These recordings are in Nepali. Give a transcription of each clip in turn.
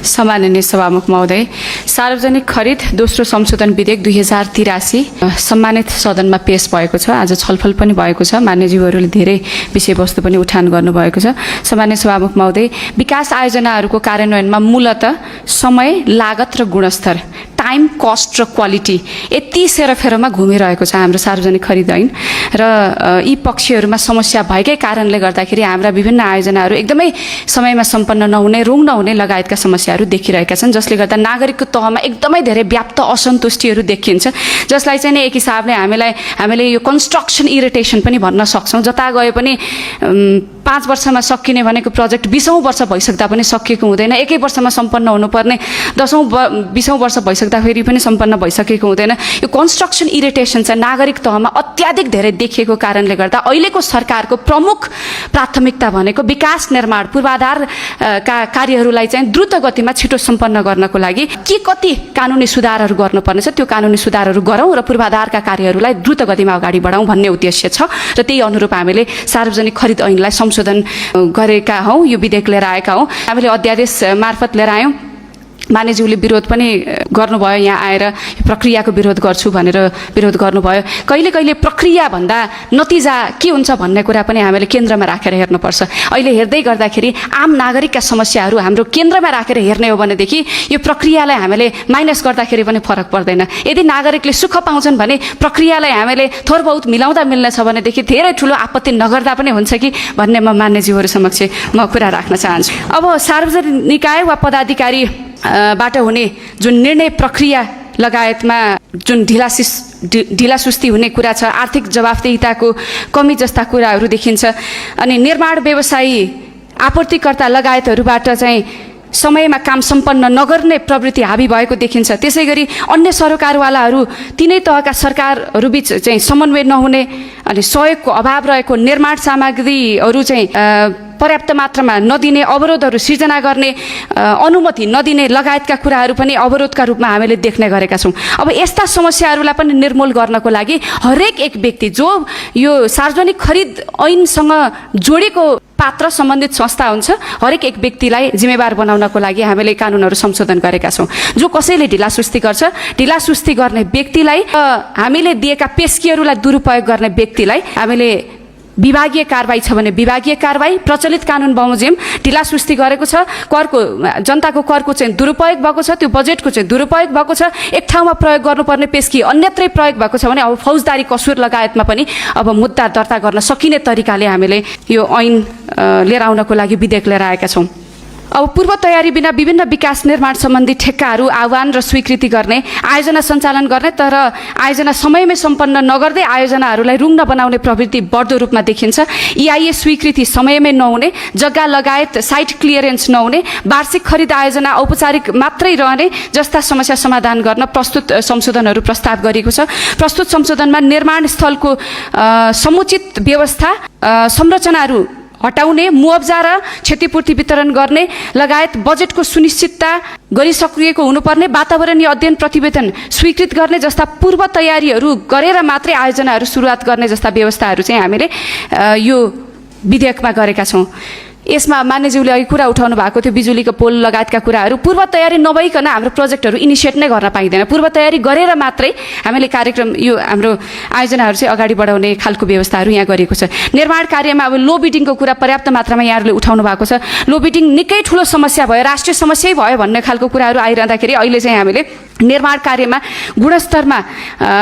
सम्माननीय सभामुख महोदय, सार्वजनिक खरिद दोस्रो संशोधन विधेयक 2083 सम्मानित सदनमा पेश भएको छ। आज छलफल पनि भएको छ। मान्यज्यूहरूले धेरै विषयवस्तु पनि उठान गर्नुभएको छ। सम्माननीय सभामुख महोदय, विकास आयोजनाहरूको कार्यान्वयनमा मूलतः समय, लागत र गुणस्तर, टाइम, कस्ट र क्वालिटी यति सेरोफेरोमा घुमिरहेको छ हाम्रो सार्वजनिक खरिद ऐन र यी पक्षहरूमा समस्या भएकै कारणले गर्दाखेरि हाम्रा विभिन्न आयोजनाहरू एकदमै समयमा सम्पन्न नहुने, रुङ नहुने लगायतका समस्याहरू देखिरहेका छन्, जसले गर्दा नागरिकको तहमा एकदमै धेरै व्याप्त असन्तुष्टिहरू देखिन्छ, जसलाई चाहिँ एक हिसाबले हामीले यो कन्स्ट्रक्सन इरिटेसन पनि भन्न सक्छौँ। जता गए पनि 5 वर्षमा सकिने भनेको प्रोजेक्ट 20औं वर्ष भइसक्दा पनि सकिएको हुँदैन, एकै वर्षमा सम्पन्न हुनुपर्ने 10औं 20औं वर्ष भइसक्दा फेरि पनि सम्पन्न भइसकेको हुँदैन। यो कन्स्ट्रक्सन इरिटेसन चाहिँ नागरिक तहमा अत्याधिक धेरै देखिएको कारणले गर्दा अहिलेको सरकारको प्रमुख प्राथमिकता भनेको विकास निर्माण पूर्वाधार का कार्यहरूलाई चाहिँ द्रुत गतिमा छिटो सम्पन्न गर्नको लागि के कति कानुनी सुधारहरू गर्नुपर्ने छ त्यो कानुनी सुधारहरू गरौँ र पूर्वाधारका कार्यहरूलाई द्रुत गतिमा अगाडि बढाउँ भन्ने उद्देश्य छ र त्यही अनुरूप हामीले सार्वजनिक खरिद ऐनलाई संशोधन गरेका हौँ। यो विधेयक लिएर आएका हौँ। हामीले अध्यादेश मार्फत लिएर आयौँ। मान्यज्यूले विरोध पनि गर्नुभयो, यहाँ आएर प्रक्रियाको विरोध गर्छु भनेर विरोध गर्नुभयो। कहिले कहिले प्रक्रिया भन्दा नतिजा के हुन्छ भन्ने कुरा पनि हामीले केन्द्रमा राखेर हेर्नुपर्छ। अहिले हेर्दै गर्दाखेरि आम नागरिकका समस्याहरू हाम्रो केन्द्रमा राखेर हेर्ने हो भनेदेखि यो प्रक्रियालाई हामीले माइनस गर्दाखेरि पनि फरक पर्दैन। यदि नागरिकले सुख पाउँछन् भने प्रक्रियालाई हामीले थोर बहुत मिलाउँदा मिल्नेछ भनेदेखि धेरै ठुलो आपत्ति नगर्दा पनि हुन्छ कि भन्ने म मान्यज्यूहरू समक्ष म कुरा राख्न चाहन्छु। अब सार्वजनिक निकाय वा पदाधिकारी बाट हुने जुन निर्णय प्रक्रिया लगायतमा जुन ढिलासुस्ती हुने कुरा छ, आर्थिक जवाफदेहिताको कमी जस्ता कुराहरू देखिन्छ अनि निर्माण व्यवसायी आपूर्तिकर्ता लगायतहरूबाट चाहिँ समयमा काम सम्पन्न नगर्ने प्रवृत्ति हावी भएको देखिन्छ। त्यसै गरी अन्य सरकारवालाहरू तिनै तहका सरकारहरूबीच चाहिँ समन्वय नहुने अनि सहयोगको अभाव रहेको, निर्माण सामग्रीहरू चाहिँ पर्याप्त मात्रामा नदिने, अवरोधहरू सिर्जना गर्ने अनुमति नदिने लगायतका कुराहरू पनि अवरोधका रूपमा हामीले देख्ने गरेका छौँ। अब यस्ता समस्याहरूलाई पनि निर्मूल गर्नको लागि हरेक एक व्यक्ति जो यो सार्वजनिक खरिद ऐनसँग जोडेको पात्र सम्बन्धित संस्था हुन्छ, हरेक एक व्यक्तिलाई जिम्मेवार बनाउनको लागि हामीले कानुनहरू संशोधन गरेका छौँ। जो कसैले ढिलासुस्ती गर्छ, ढिलासुस्ती गर्ने व्यक्तिलाई हामीले दिएका पेस्कीहरूलाई दुरुपयोग गर्ने व्यक्तिलाई हामीले विभागीय कारबाही छ भने विभागीय कारबाही, प्रचलित कानुन बमोजिम ढिलासुस्ती गरेको छ, करको जनताको करको चाहिँ दुरुपयोग भएको छ, त्यो बजेटको चाहिँ दुरुपयोग भएको छ, एक ठाउँमा प्रयोग गर्नुपर्ने पेस्की अन्यत्रै प्रयोग भएको छ भने अब फौजदारी कसुर लगायतमा पनि अब मुद्दा दर्ता गर्न सकिने तरिकाले हामीले यो ऐन लिएर आउनको लागि विधेयक लिएर आएका छौँ। अब पूर्व तयारी बिना विभिन्न विकास निर्माण सम्बन्धी ठेक्काहरू आह्वान र स्वीकृति गर्ने, आयोजना सञ्चालन गर्ने तर आयोजना समयमै सम्पन्न नगर्दै आयोजनाहरूलाई रुग्ण बनाउने प्रवृत्ति बढ्दो रूपमा देखिन्छ। EIA स्वीकृति समयमै नहुने, जग्गा लगायत साइट क्लियरेन्स नहुने, वार्षिक खरिद आयोजना औपचारिक मात्रै रहने जस्ता समस्या समाधान गर्न प्रस्तुत संशोधनहरू प्रस्ताव गरिएको छ। प्रस्तुत संशोधनमा निर्माण स्थलको समुचित व्यवस्था, संरचनाहरू हटाउने, मुआवजा र क्षतिपूर्ति वितरण गर्ने लगायत बजेटको सुनिश्चितता गरिसकिएको हुनुपर्ने, वातावरणीय अध्ययन प्रतिवेदन स्वीकृत गर्ने जस्ता पूर्व तयारीहरू गरेर मात्रै आयोजनाहरू सुरुवात गर्ने जस्ता व्यवस्थाहरू चाहिँ हामीले यो विधेयकमा गरेका छौँ। यसमा मान्यज्यूले अघि कुरा उठाउनु भएको थियो बिजुलीको पोल लगायतका कुराहरू, पूर्व तयारी नभइकन हाम्रो प्रोजेक्टहरू इनिसिएट नै गर्न पाइँदैन। पूर्व तयारी गरेर मात्रै हामीले कार्यक्रम यो हाम्रो आयोजनाहरू चाहिँ अगाडि बढाउने खालको व्यवस्थाहरू यहाँ गरिएको छ। निर्माण कार्यमा अब लो बिडिङको कुरा पर्याप्त मात्रामा यहाँहरूले उठाउनु भएको छ। लो बिडिङ निकै ठुलो समस्या भयो, राष्ट्रिय समस्यै भयो भन्ने खालको कुराहरू आइरहँदाखेरि अहिले चाहिँ हामीले निर्माण कार्यमा गुणस्तरमा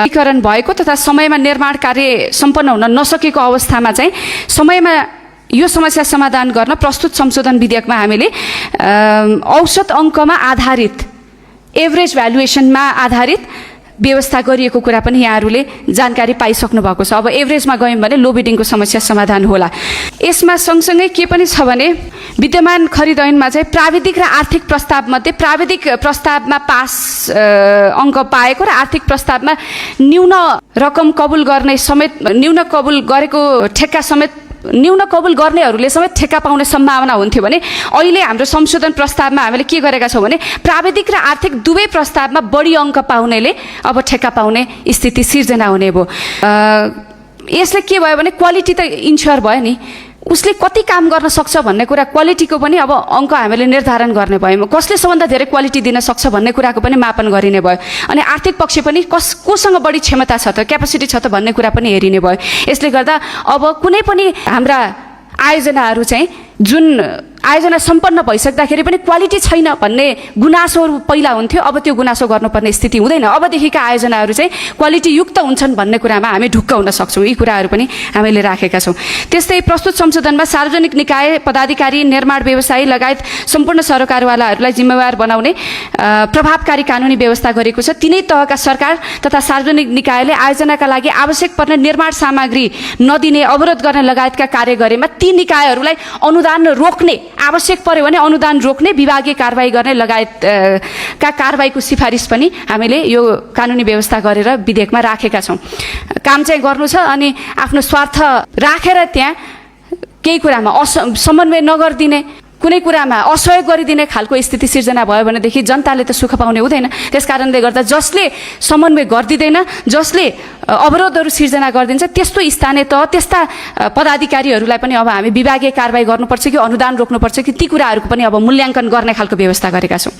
एकीकरण भएको तथा समयमा निर्माण कार्य सम्पन्न हुन नसकेको अवस्थामा चाहिँ समयमा यो समस्या समाधान गर्न प्रस्तुत संशोधन विधेयकमा हामीले औसत अङ्कमा आधारित, एभरेज भ्यालुएसनमा आधारित व्यवस्था गरिएको कुरा पनि यहाँहरूले जानकारी पाइसक्नु भएको छ। अब एभरेजमा गयौँ भने लो बिडिङको समस्या समाधान होला। यसमा सँगसँगै के पनि छ भने विद्यमान खरिद ऐनमा चाहिँ प्राविधिक र आर्थिक प्रस्तावमध्ये प्राविधिक प्रस्तावमा पास अङ्क पाएको र आर्थिक प्रस्तावमा न्यून रकम कबुल गर्ने समेत, न्यून कबुल गरेको ठेक्का समेत, न्यून कबुल गर्नेहरूले समेत ठेक्का पाउने सम्भावना हुन्थ्यो भने अहिले हाम्रो संशोधन प्रस्तावमा हामीले के गरेका छौँ भने प्राविधिक र आर्थिक दुवै प्रस्तावमा बढी अङ्क पाउनेले अब ठेक्का पाउने स्थिति सिर्जना हुने भयो। यसले के भयो भने क्वालिटी त इन्स्योर भयो नि, उसले कति काम गर्न सक्छ भन्ने कुरा क्वालिटीको पनि अब अङ्क हामीले निर्धारण गर्ने भयौँ। कसले सबभन्दा धेरै क्वालिटी दिन सक्छ भन्ने कुराको पनि मापन गरिने भयो। अनि आर्थिक पक्ष पनि कोसँग बढी क्षमता छ त, क्यापेसिटी छ त भन्ने कुरा पनि हेरिने भयो। यसले गर्दा अब कुनै पनि हाम्रा आयोजनाहरू चाहिँ जुन आयोजना सम्पन्न भइसक्दाखेरि पनि क्वालिटी छैन भन्ने गुनासोहरू पहिला हुन्थ्यो, अब त्यो गुनासो गर्नुपर्ने स्थिति हुँदैन। अबदेखिका आयोजनाहरू चाहिँ क्वालिटीयुक्त हुन्छन् भन्ने कुरामा हामी ढुक्क हुन सक्छौँ। यी कुराहरू पनि हामीले राखेका छौँ। त्यस्तै प्रस्तुत संशोधनमा सार्वजनिक निकाय, पदाधिकारी, निर्माण व्यवसायी लगायत सम्पूर्ण सरकारवालाहरूलाई जिम्मेवार बनाउने प्रभावकारी कानुनी व्यवस्था गरेको छ। तिनै तहका सरकार तथा सार्वजनिक निकायले आयोजनाका लागि आवश्यक पर्ने निर्माण सामग्री नदिने, अवरोध गर्ने लगायतका कार्य गरेमा ती निकायहरूलाई अनुदान रोक्ने, आवश्यक पर्यो भने अनुदान रोक्ने, विभागीय कारबाही गर्ने लगायतका कारबाहीको सिफारिस पनि हामीले यो कानुनी व्यवस्था गरेर विधेयकमा राखेका छौँ। काम चाहिँ गर्नु छ अनि आफ्नो स्वार्थ राखेर त्यहाँ केही कुरामा समन्वय नगरिदिने, कुनै कुरामा असहयोग गरिदिने खालको स्थिति सिर्जना भयो भनेदेखि जनताले त सुख पाउने हुँदैन। त्यस कारणले गर्दा जसले समन्वय गरिदिँदैन, जसले अवरोधहरू सिर्जना गरिदिन्छ, त्यस्तो स्थानीय तह, त्यस्ता पदाधिकारीहरूलाई पनि अब हामी विभागीय कारबाही गर्नुपर्छ कि अनुदान रोक्नुपर्छ कि ती कुराहरूको पनि अब मूल्याङ्कन गर्ने खालको व्यवस्था गरेका छौँ।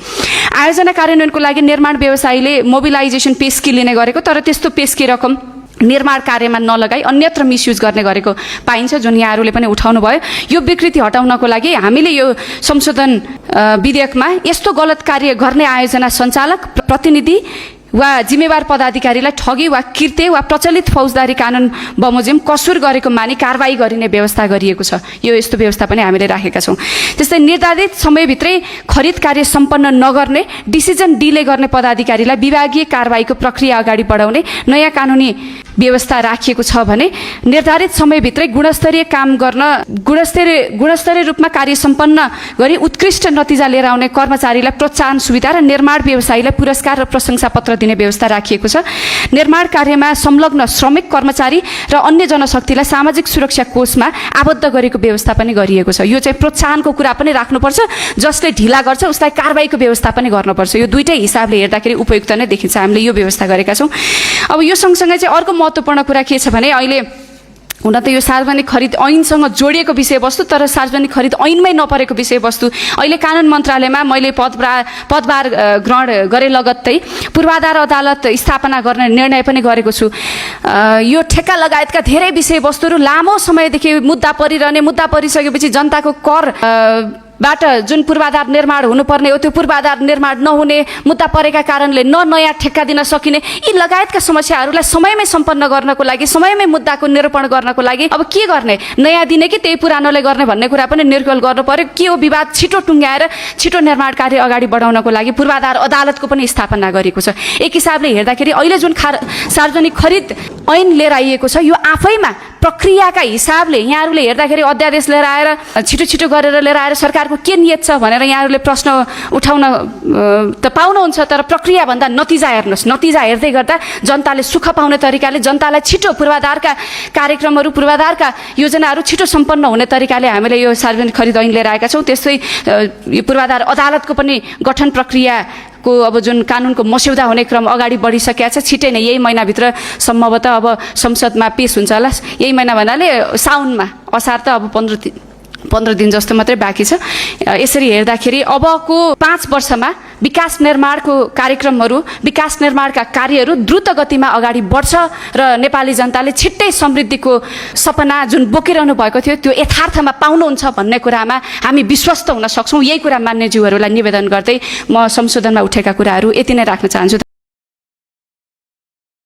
आयोजना कार्यान्वयनको लागि निर्माण व्यवसायीले मोबिलाइजेसन पेस्की लिने गरेको, तर त्यस्तो पेस्की रकम निर्माण कार्यमा नलगाई अन्यत्र मिसयुज गर्ने गरेको पाइन्छ, जुन यहाँहरूले पनि उठाउनु भयो। यो विकृति हटाउनको लागि हामीले यो संशोधन विधेयकमा यस्तो गलत कार्य गर्ने आयोजना सञ्चालक, प्रतिनिधि वा जिम्मेवार पदाधिकारीलाई ठगी वा कृत्य वा प्रचलित फौजदारी कानुन बमोजिम कसुर गरेको मानि कारबाही गरिने व्यवस्था गरिएको छ। यो यस्तो व्यवस्था पनि हामीले राखेका छौँ। त्यस्तै निर्धारित समयभित्रै खरिद कार्य सम्पन्न नगर्ने, डिसिजन डिले गर्ने पदाधिकारीलाई विभागीय कारबाहीको प्रक्रिया अगाडि बढाउने नयाँ कानुनी व्यवस्था राखिएको छ भने निर्धारित समयभित्रै गुणस्तरीय काम गर्न, गुणस्तरीय रूपमा कार्य सम्पन्न गरी उत्कृष्ट नतिजा लिएर आउने कर्मचारीलाई प्रोत्साहन सुविधा र निर्माण व्यवसायीलाई पुरस्कार र प्रशंसा पत्र दिने व्यवस्था राखिएको छ। निर्माण कार्यमा संलग्न श्रमिक, कर्मचारी र अन्य जनशक्तिलाई सामाजिक सुरक्षा कोषमा आबद्ध गरेको व्यवस्था पनि गरिएको छ। यो चाहिँ प्रोत्साहनको कुरा पनि राख्नुपर्छ, जसले ढिला गर्छ उसलाई कारबाहीको व्यवस्था पनि गर्नुपर्छ। यो दुईटै हिसाबले हेर्दाखेरि उपयुक्त नै देखिन्छ। हामीले यो व्यवस्था गरेका छौँ। अब यो सँगसँगै चाहिँ अर्को महत्त्वपूर्ण कुरा के छ भने अहिले हुन त यो सार्वजनिक खरिद ऐनसँग जोडिएको विषयवस्तु, तर सार्वजनिक खरिद ऐनमै नपरेको विषयवस्तु अहिले कानुन मन्त्रालयमा मैले पदभार ग्रहण गरे लगत्तै पूर्वाधार अदालत स्थापना गर्ने निर्णय पनि गरेको छु। यो ठेक्का लगायतका धेरै विषयवस्तुहरू लामो समयदेखि मुद्दा परिरहने, मुद्दा परिसकेपछि जनताको कर बाट जुन पूर्वाधार निर्माण हुनुपर्ने हो त्यो पूर्वाधार निर्माण नहुने, मुद्दा परेका कारणले नयाँ ठेक्का दिन सकिने, यी लगायतका समस्याहरूलाई समयमै सम्पन्न गर्नको लागि, समयमै मुद्दाको निरूपण गर्नको लागि अब के गर्ने, नयाँ दिने कि त्यही पुरानोले गर्ने भन्ने कुरा पनि निर्गल गर्नु पर्यो। के हो विवाद छिटो टुङ्ग्याएर छिटो निर्माण कार्य अगाडि बढाउनको लागि पूर्वाधार अदालतको पनि स्थापना गरेको छ। एक हिसाबले हेर्दाखेरि अहिले जुन सार्वजनिक खरिद ऐन लिएर आइएको छ, यो आफैमा प्रक्रियाका हिसाबले यहाँहरूले हेर्दाखेरि अध्यादेश लिएर आएर छिटो छिटो गरेर लिएर आएर सरकारको के नियत छ भनेर यहाँहरूले प्रश्न उठाउन त पाउनुहुन्छ, तर प्रक्रियाभन्दा नतिजा हेर्नुहोस्। नतिजा हेर्दै गर्दा जनताले सुख पाउने तरिकाले, जनतालाई छिटो पूर्वाधारका कार्यक्रमहरू, पूर्वाधारका योजनाहरू छिटो सम्पन्न हुने तरिकाले हामीले यो सार्वजनिक खरिद ऐन लिएर आएका छौँ। त्यस्तै यो पूर्वाधार अदालतको पनि गठन प्रक्रिया को अब जुन कानुनको मस्यौदा हुने क्रम अगाडि बढिसकेको छ। छिटै नै यही महिनाभित्र सम्भवतः अब संसदमा पेश हुन्छ होला। यही महिना भन्नाले साउनमा, असार त अब 15 दिन जस्तो मात्रै बाँकी छ। यसरी हेर्दाखेरि अबको 5 वर्षमा विकास निर्माणको कार्यक्रमहरू, विकास निर्माणका कार्यहरू द्रुत गतिमा अगाडि बढ्छ र नेपाली जनताले छिट्टै समृद्धिको सपना जुन बोकिरहनु भएको थियो त्यो यथार्थमा पाउनुहुन्छ भन्ने कुरामा हामी विश्वस्त हुन सक्छौँ। यही कुरा मान्यज्यूहरूलाई निवेदन गर्दै म संशोधनमा उठेका कुराहरू यति नै राख्न चाहन्छु।